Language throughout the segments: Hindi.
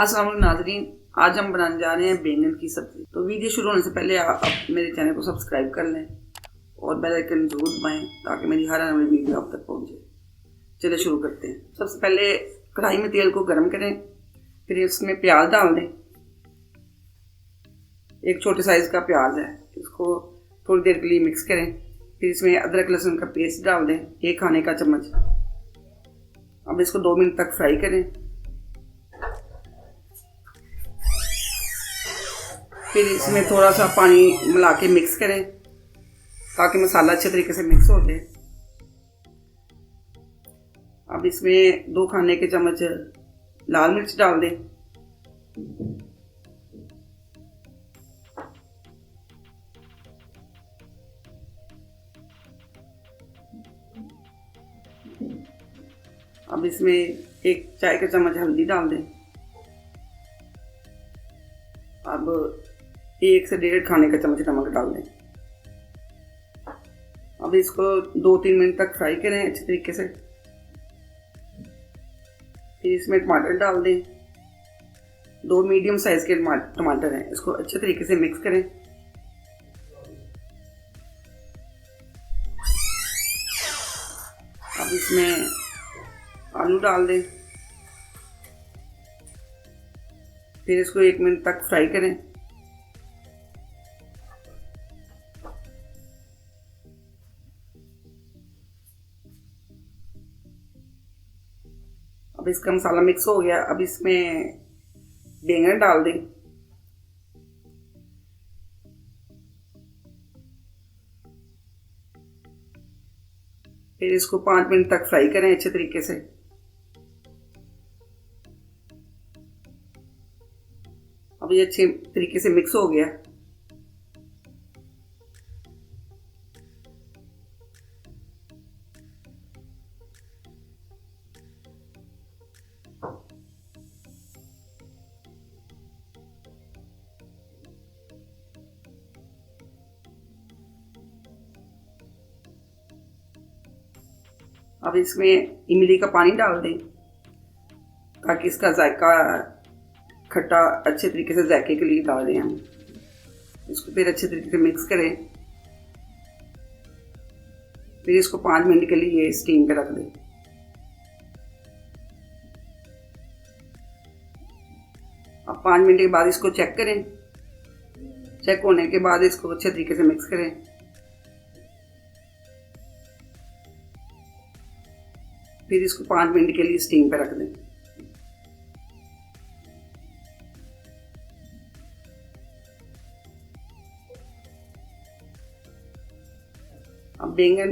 अस्सलाम वालेकुम नाज़रीन, आज हम बनाने जा रहे हैं बैंगन की सब्जी। तो वीडियो शुरू होने से पहले आप मेरे चैनल को सब्सक्राइब कर लें और बेल आइकन जरूर दबाएं ताकि मेरी हर आने वाली वीडियो आप तक पहुंचे। चलिए शुरू करते हैं। सबसे पहले कढ़ाई में तेल को गर्म करें, फिर इसमें प्याज डाल दें। एक छोटे साइज का प्याज है, इसको थोड़ी देर के लिए मिक्स करें। फिर इसमें अदरक लहसुन का पेस्ट डाल दें, 1 खाने का चम्मच। अब इसको 2 मिनट तक फ्राई करें। फिर इसमें थोड़ा सा पानी मिला के मिक्स करें ताकि मसाला अच्छे तरीके से मिक्स हो जाए। अब इसमें 2 खाने के चम्मच लाल मिर्च डाल दें। अब इसमें 1 चाय का चम्मच हल्दी डाल दें। अब 1 से 1.5 खाने का चम्मच नमक डाल दें। अब इसको 2-3 मिनट तक फ्राई करें अच्छे तरीके से। फिर इसमें टमाटर डाल दें। 2 मीडियम साइज के टमाटर हैं, इसको अच्छे तरीके से मिक्स करें। अब इसमें आलू डाल दें। फिर इसको 1 मिनट तक फ्राई करें। अब इसका मसाला मिक्स हो गया। अब इसमें बैंगन डाल दें। फिर इसको 5 मिनट तक फ्राई करें अच्छे तरीके से। अब ये अच्छे तरीके से मिक्स हो गया। अब इसमें इमली का पानी डाल दें ताकि इसका जायका खट्टा अच्छे तरीके से जायके के लिए डाल दें हम। इसको फिर अच्छे तरीके से मिक्स करें। फिर इसको 5 मिनट के लिए स्टीम पे रख दें। अब 5 मिनट के बाद इसको चेक करें। चेक होने के बाद इसको अच्छे तरीके से मिक्स करें। फिर इसको 5 मिनट के लिए स्टीम पे रख दें। अब बैंगन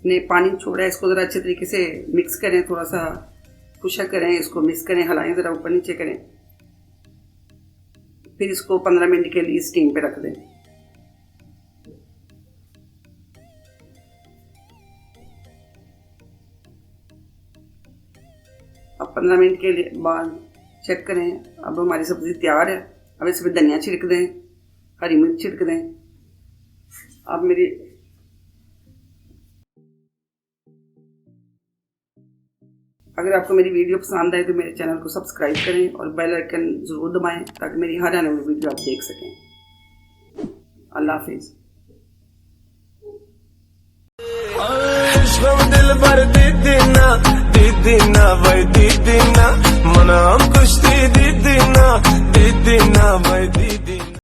ने पानी छोड़ा है, इसको ज़रा अच्छे तरीके से मिक्स करें, थोड़ा सा खुशक करें, इसको मिक्स करें, हिलाएं, ज़रा ऊपर नीचे करें। फिर इसको 15 मिनट के लिए स्टीम पे रख दें। अब 15 मिनट के लिए बाद चेक करें। अब हमारी सब्ज़ी तैयार है। अब इसमें धनिया छिड़क दें, हरी मिर्च छिड़क दें। अब मेरी अगर आपको मेरी वीडियो पसंद आए तो मेरे चैनल को सब्सक्राइब करें और बेल आइकन ज़रूर दबाएं ताकि मेरी हर आने वाली वीडियो आप देख सकें। अल्लाह हाफिज़। दिल भर दीदी ना भाई दीदी ना मना कुश्ती दीदी